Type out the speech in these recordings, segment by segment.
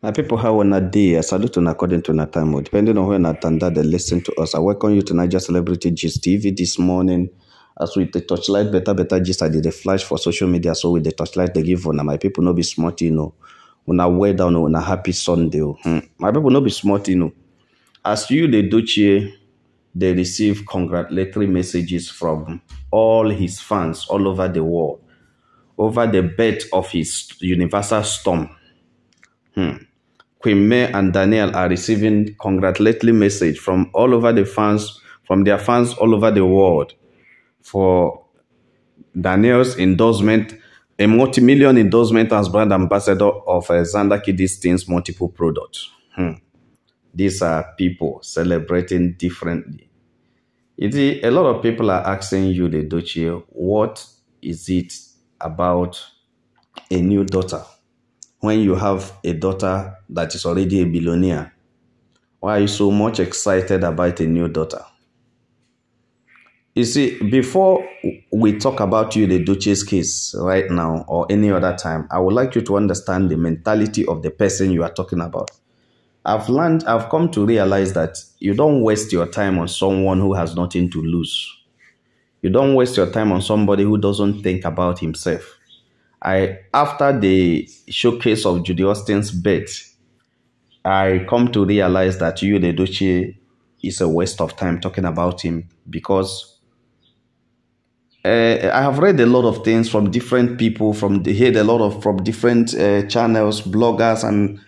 My people, how on a day? I salute on according to that time. Depending on when attend that they listen to us. I welcome you to Niger Celebrity Gist TV this morning. As with the torchlight, better gist, I did a flash for social media. So with the torchlight they give on my people no be smart, When I wear down on a happy Sunday. My people no be smart, As you the Duce, they receive congratulatory messages from all his fans all over the world over the birth of his universal storm. Queen May and Danielle are receiving congratulatory message from all over the fans, from their fans all over the world for Danielle's endorsement, a multi-million endorsement as brand ambassador of Xander Kiddie's Things multiple products. These are people celebrating differently. A lot of people are asking you, the Dochie, what is it about a new daughter? When you have a daughter that is already a billionaire, why are you so much excited about a new daughter? You see, before we talk about you, the Duchess case right now or any other time, I would like you to understand the mentality of the person you are talking about. I've come to realize that you don't waste your time on someone who has nothing to lose. You don't waste your time on somebody who doesn't think about himself. After the showcase of Judy Austin's birth, I come to realize that you, the Dochie, is a waste of time talking about him because I have read a lot of things from different people, from different channels, bloggers, and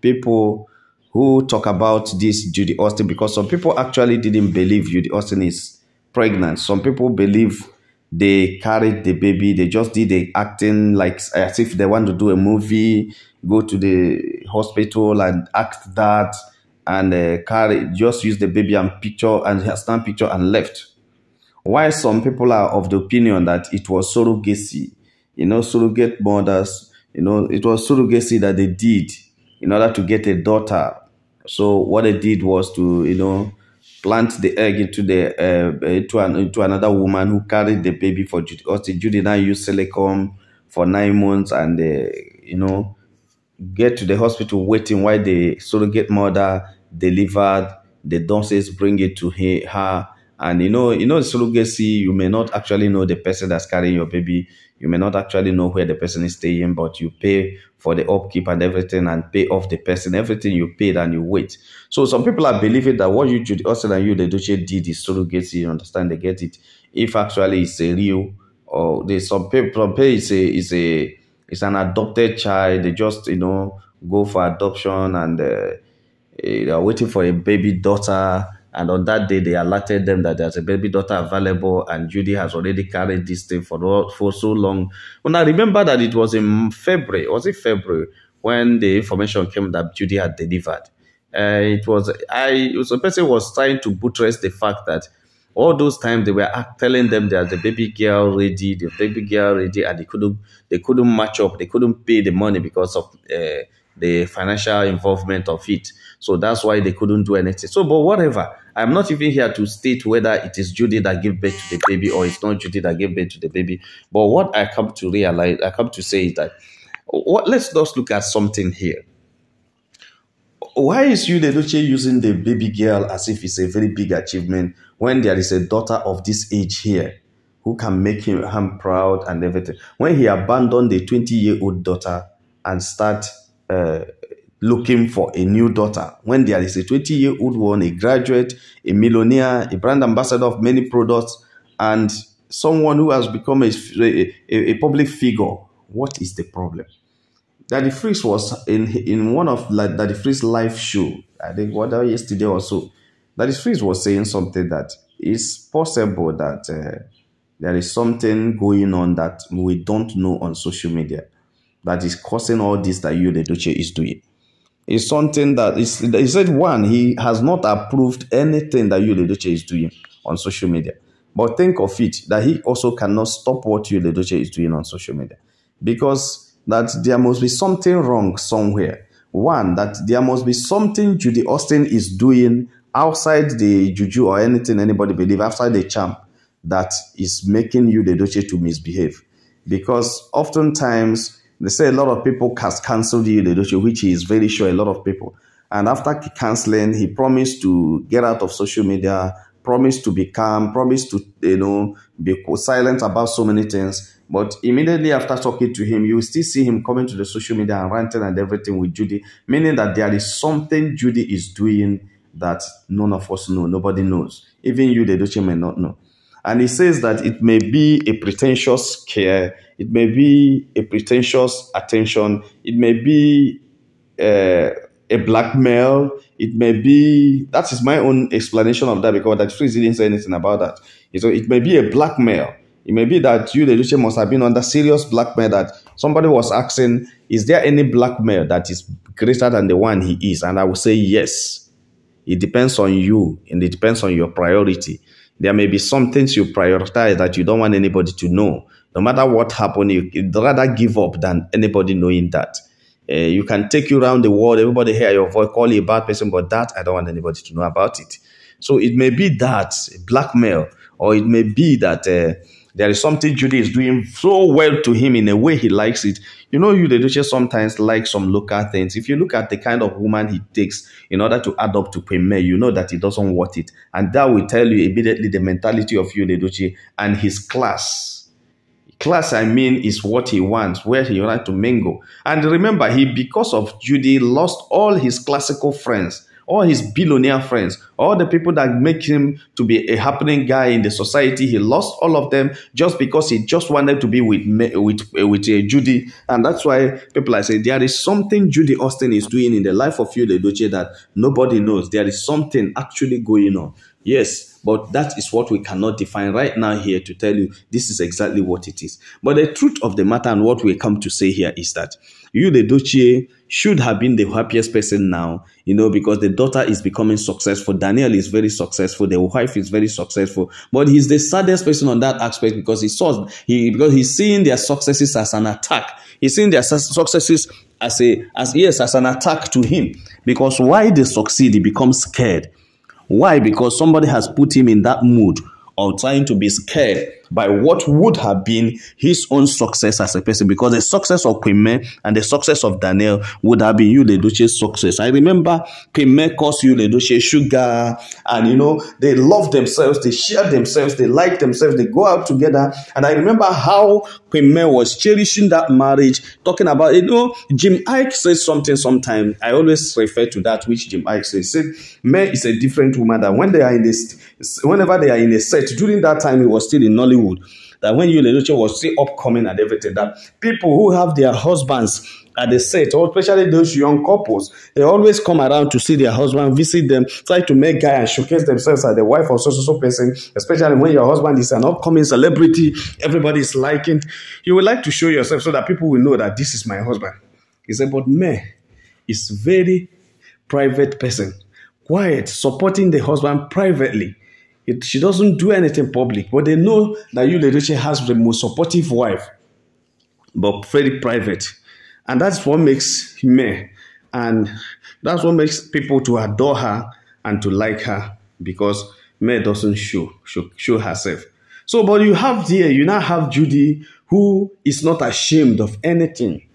people who talk about this Judy Austin, because some people actually didn't believe Judy Austin is pregnant. Some people believe they carried the baby. They just did the acting like as if they want to do a movie, go to the hospital and act that, and just use the baby and stand picture and left. Why some people are of the opinion that it was surrogacy, surrogate mothers, it was surrogacy that they did in order to get a daughter. So what they did was to, plant the egg into another woman who carried the baby for Judy Austin. Judy now used silicone for 9 months and, get to the hospital waiting while the surrogate mother delivered. The nurses bring it to her. And, surrogacy, you may not actually know the person that's carrying your baby. You may not actually know where the person is staying, but you pay for the upkeep and everything and pay off the person. Everything you paid and you wait. So some people are believing that what you, Judy Austin, and you, the Duchess, did is surrogacy. You understand? They get it. If actually it's a real, or there's some people it's an adopted child. They just, go for adoption and they are waiting for a baby daughter. And on that day, they alerted them that there's a baby daughter available, and Judy has already carried this thing for so long. When I remember that it was in February, when the information came that Judy had delivered. It was a person was trying to buttress the fact that all those times they were telling them that the baby girl ready, and they couldn't match up, they couldn't pay the money because of the financial involvement of it. So that's why they couldn't do anything. So, but whatever. I'm not even here to state whether it is Judy that gave birth to the baby or it's not Judy that gave birth to the baby. But what I come to realize, I come to say is that, let's just look at something here. Why is you, the Duchess, using the baby girl as if it's a very big achievement when there is a daughter of this age here who can make him proud and everything? When he abandoned the 20-year-old daughter and start looking for a new daughter, when there is a 20-year-old one, a graduate, a millionaire, a brand ambassador of many products, and someone who has become a public figure, what is the problem? Daddy Freeze was in one of Daddy Freeze's live show, I think yesterday or so. Daddy Freeze was saying something that it's possible that there is something going on that we don't know on social media that is causing all this that you, the Duchess, is doing. It's something that he said, one, he has not approved anything that you, the Duchess, is doing on social media. But think of it, that he also cannot stop what you, the Duchess, is doing on social media. Because that there must be something wrong somewhere. One, that there must be something Judy Austin is doing outside the juju or anything anybody believe, outside the charm, that is making you, the Duchess, to misbehave. Because oftentimes They say a lot of people has cancelled you, which he is very sure a lot of people. And after cancelling, he promised to get out of social media, promised to be calm, promised to, be silent about so many things. But immediately after talking to him, you will still see him coming to the social media and ranting and everything with Judy, meaning that there is something Judy is doing that none of us know, nobody knows. Even you, the Edochie, may not know. And he says that it may be a pretentious care, it may be a pretentious attention, it may be a blackmail, it may be, that is my own explanation of that, because that Freeze didn't say anything about that. So it may be a blackmail. It may be that you, the Edochie, must have been under serious blackmail, that somebody was asking, is there any blackmail that is greater than the one he is? And I will say yes. It depends on you, and it depends on your priority. There may be some things you prioritize that you don't want anybody to know. No matter what happened, you'd rather give up than anybody knowing that. You can take you around the world, everybody hear your voice, call you a bad person, but that, I don't want anybody to know about it. So it may be that, blackmail, or it may be that there is something Judy is doing so well to him in a way he likes it. You know, you, the Edochie, sometimes like some local things. If you look at the kind of woman he takes in order to add up to Queen, you know that he doesn't want it. And that will tell you immediately the mentality of you, the Edochie, and his class. Class, I mean, is what he wants, where he wants to mingle. And remember, he, because of Judy, lost all his classical friends, all his billionaire friends, all the people that make him to be a happening guy in the society. He lost all of them just because he just wanted to be with Judy. And that's why people are saying there is something Judy Austin is doing in the life of you, the Edochie, that nobody knows. There is something actually going on. Yes, but that is what we cannot define right now here to tell you this is exactly what it is. But the truth of the matter and what we come to say here is that you, the Edochie, should have been the happiest person now, because the daughter is becoming successful. Danielle is very successful. The wife is very successful. But he's the saddest person on that aspect because because he's seeing their successes as an attack. He's seeing their successes as an attack to him. Because why they succeed, he becomes scared. Why? Because somebody has put him in that mood of trying to be scared by what would have been his own success as a person. Because the success of Queen and the success of Danielle would have been you, the Edochie's success. I remember Queen calls you, the Edochie, sugar. And, they love themselves. They share themselves. They like themselves. They go out together. And I remember how Queen was cherishing that marriage, talking about, Jim Iyke says something sometimes. I always refer to that, which Jim Iyke says. He said, May is a different woman that when they are in this, whenever they are in a set, during that time, he was still in Nollywood, that when you, the Edochie, was still upcoming and everything, that people who have their husbands at the set, or especially those young couples, they always come around to see their husband, visit them, try to make guy and showcase themselves as the wife of so person, especially when your husband is an upcoming celebrity, everybody is liking. You would like to show yourself so that people will know that this is my husband. He said, but May is very private person, quiet, supporting the husband privately. She doesn't do anything public, but they know that you, the Edochie, has the most supportive wife, but very private. And that's what makes me, and that's what makes people to adore her and to like her, because May doesn't show herself. So, but you now have Judy, who is not ashamed of anything,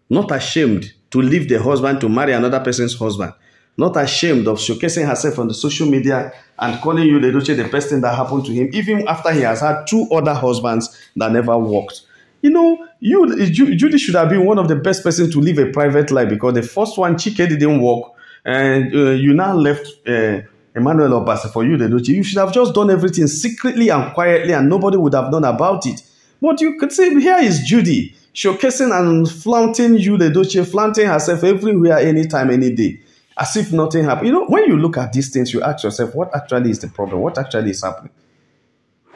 not ashamed to leave the husband to marry another person's husband, not ashamed of showcasing herself on the social media and calling you, the Edochie, the best thing that happened to him, even after he has had 2 other husbands that never worked. Judy should have been one of the best persons to live a private life, because the first one, Chike, didn't work, and you now left Emmanuel Obase for you, the Edochie. You should have just done everything secretly and quietly, and nobody would have known about it. But you could say, here is Judy, showcasing and flaunting you, the Edochie, flaunting herself everywhere, anytime, any day, as if nothing happened. When you look at these things, you ask yourself, what actually is the problem? What actually is happening?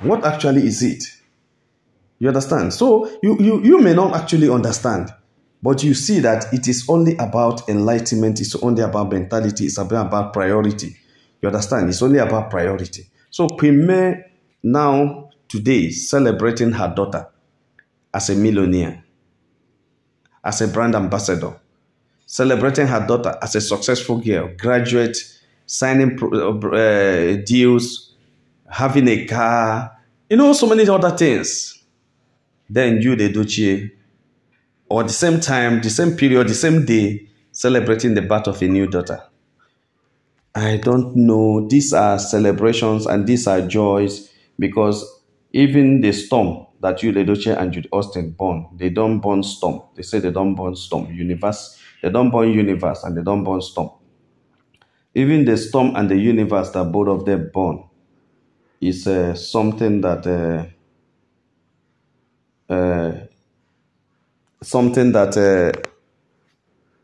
What actually is it? You understand? So you may not actually understand, but you see that it is only about enlightenment. It's only about mentality. It's about priority. You understand? It's only about priority. So Queen May now, today, celebrating her daughter as a millionaire, as a brand ambassador, celebrating her daughter as a successful girl, graduate, signing deals, having a car, so many other things. Then you, the Edochie, or the same time, the same period, the same day, celebrating the birth of a new daughter. I don't know. These are celebrations and these are joys because even the storm that you, Ledoche and Judy Austin born, they don't born storm. They say they don't born storm. Universe, they don't born universe and they don't born storm. Even the storm and the universe that both of them born is something that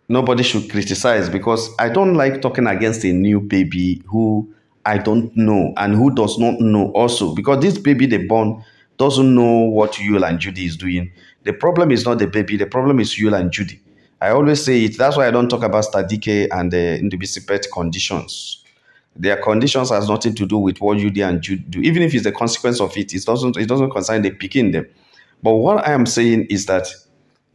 nobody should criticize because I don't like talking against a new baby who I don't know and who does not know also because this baby they born doesn't know what Yul and Judy is doing. The problem is not the baby, the problem is Yul and Judy. I always say it. That's why I don't talk about Stadike and the indubicipate conditions. Their conditions has nothing to do with what Judy and Judy do. Even if it's the consequence of it, it doesn't concern the picking them. But what I am saying is that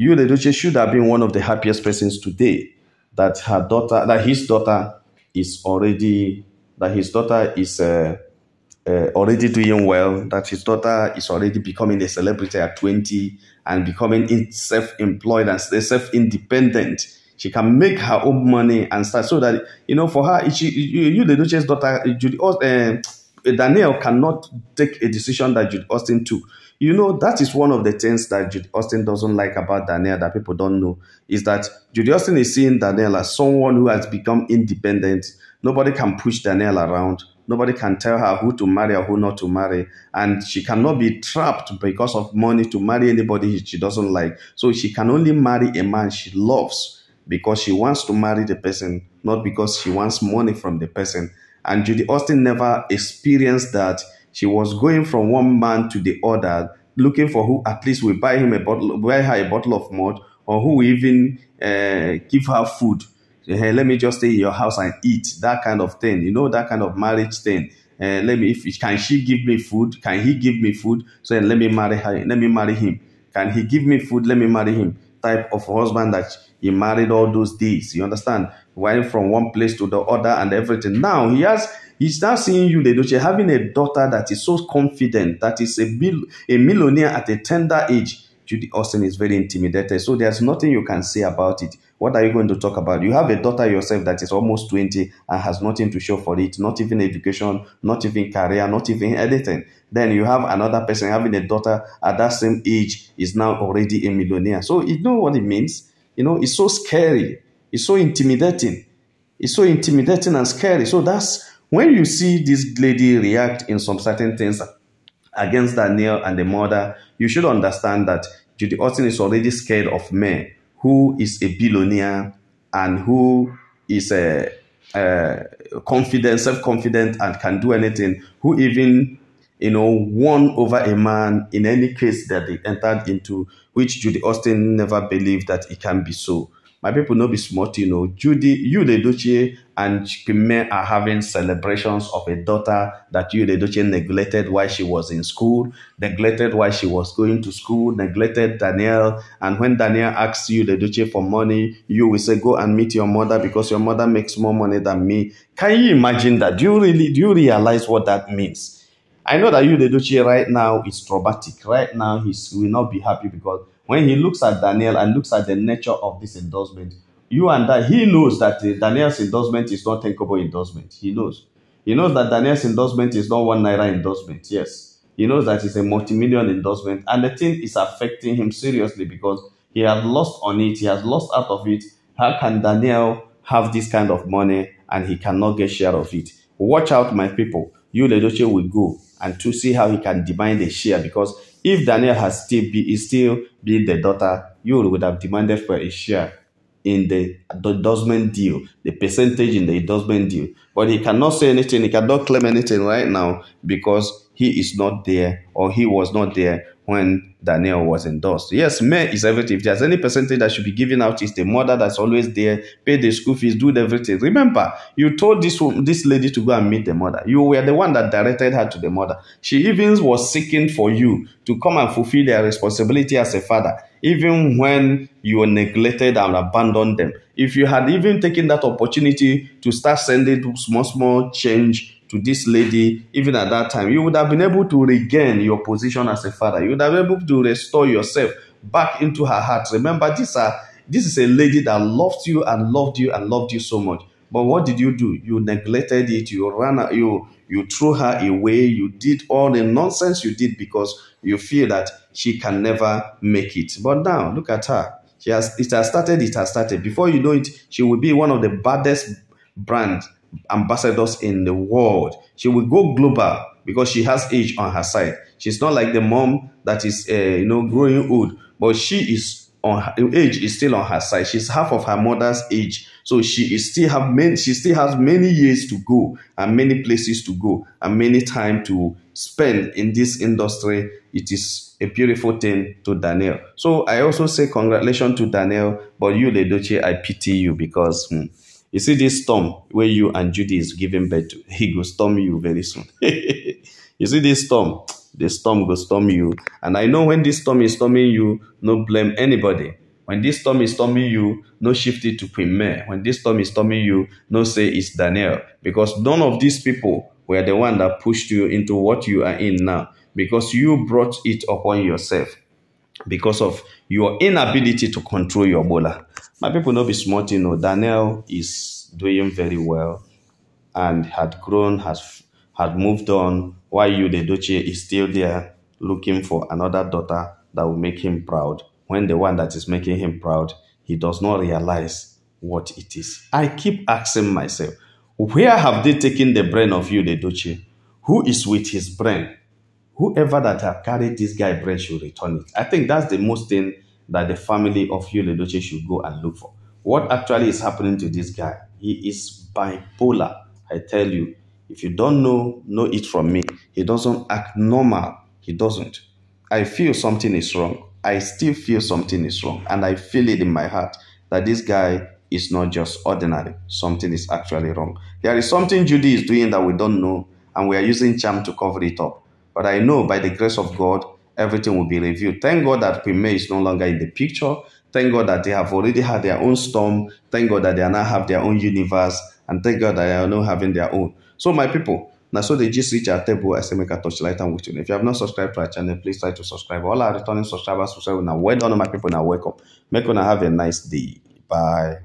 Yul Edochie should have been one of the happiest persons today that his daughter is already already doing well, that his daughter is already becoming a celebrity at 20 and becoming self-employed and self-independent. She can make her own money and start so that, for her, Yul Edochie's daughter, Danielle cannot take a decision that Judy Austin took. That is one of the things that Judy Austin doesn't like about Danielle that people don't know, is that Judy Austin is seeing Danielle as someone who has become independent. Nobody can push Danielle around. Nobody can tell her who to marry or who not to marry. And she cannot be trapped because of money to marry anybody she doesn't like. So she can only marry a man she loves because she wants to marry the person, not because she wants money from the person. And Judy Austin never experienced that. She was going from one man to the other, looking for who at least will buy her a bottle of malt, or who will even give her food. Hey, let me just stay in your house and eat. That kind of thing, that kind of marriage thing. Can she give me food? Can he give me food? So let me marry her. Let me marry him. Can he give me food? Let me marry him. Type of husband that he married all those days. You understand? Went from one place to the other and everything. Now he's now seeing Yul Edochie having a daughter that is so confident, that is a millionaire at a tender age. Judy Austin is very intimidated. So there's nothing you can say about it. What are you going to talk about? You have a daughter yourself that is almost 20 and has nothing to show for it, not even education, not even career, not even anything. Then you have another person having a daughter at that same age is now already a millionaire. So you know what it means? It's so scary. It's so intimidating. It's so intimidating and scary. So that's when you see this lady react in some certain things against Danielle and the mother, you should understand that Judy Austin is already scared of men who is a billionaire and who is confident, self-confident and can do anything, who even won over a man in any case that they entered into, which Judy Austin never believed that it can be so. My people no be smart, Judy, Yul Edochie and Chikime are having celebrations of a daughter that Yul Edochie neglected while she was in school, neglected while she was going to school, neglected Danielle. And when Danielle asks Yul Edochie for money, you will say, go and meet your mother because your mother makes more money than me. Can you imagine that? Do you realize what that means? I know that Yul Edochie right now is traumatic. Right now, he will not be happy because when he looks at Danielle and looks at the nature of this endorsement, he knows that Danielle's endorsement is not thinkable endorsement. He knows. He knows that Danielle's endorsement is not ₦1 endorsement. Yes. He knows that it's a multi-million endorsement. And the thing is affecting him seriously because he has lost on it. He has lost out of it. How can Danielle have this kind of money and he cannot get share of it? Watch out, my people. Yul Edochie will go and to see how he can demand a share, because if Danielle has still been the daughter, Yul would have demanded for a share in the endorsement deal, the percentage in the endorsement deal. But he cannot say anything, he cannot claim anything right now because he is not there, or he was not there when Danielle was endorsed. Yes, May is everything. If there's any percentage that should be given out, it's the mother that's always there, pay the school fees, do everything. Remember, you told this lady to go and meet the mother. You were the one that directed her to the mother. She even was seeking for you to come and fulfill their responsibility as a father, even when you were neglected and abandoned them. If you had even taken that opportunity to start sending small change to this lady, even at that time, you would have been able to regain your position as a father. You would have been able to restore yourself back into her heart. Remember, this is a lady that loved you and loved you and loved you so much. But what did you do? You neglected it. You threw her away. You did all the nonsense you did because you feel that she can never make it. But now look at her. It has started. It has started. Before you know it, she will be one of the baddest brand ambassadors in the world. She will go global because she has age on her side. She's not like the mom that is growing old, but she is on her age is still on her side. She's half of her mother's age, so she still has many years to go and many places to go and many time to spend in this industry. It is a beautiful thing to Danielle. So I also say congratulations to Danielle, but you, Ledoche, I pity you because you see this storm where you and Judy is giving birth to, he will storm you very soon. You see this storm, the storm will storm you. And I know when this storm is storming you, no blame anybody. When this storm is storming you, no shift it to Queen May. When this storm is storming you, no say it's Danielle. Because none of these people were the one that pushed you into what you are in now. Because you brought it upon yourself. Because of your inability to control your bola. My people know be smart, you know. Danielle is doing very well and had grown, had moved on, while you, the Doche, is still there looking for another daughter that will make him proud. When the one that is making him proud, he does not realize what it is. I keep asking myself, where have they taken the brain of you, the Doche? Who is with his brain? Whoever that have carried this guy brain should return it. I think that's the most thing that the family of Yul Edochie should go and look for. What actually is happening to this guy? He is bipolar. I tell you, if you don't know it from me. He doesn't act normal. He doesn't. I feel something is wrong. I still feel something is wrong. And I feel it in my heart that this guy is not just ordinary. Something is actually wrong. There is something Judy is doing that we don't know, and we are using charm to cover it up. But I know by the grace of God, everything will be revealed. Thank God that Queen May is no longer in the picture. Thank God that they have already had their own storm. Thank God that they now have their own universe. And thank God that they are now having their own. So my people, now so they just reach our table. I say make a touch light and with you. If you have not subscribed to our channel, please try to subscribe. All our returning subscribers, now well done, my people. Now welcome. Make una have a nice day. Bye.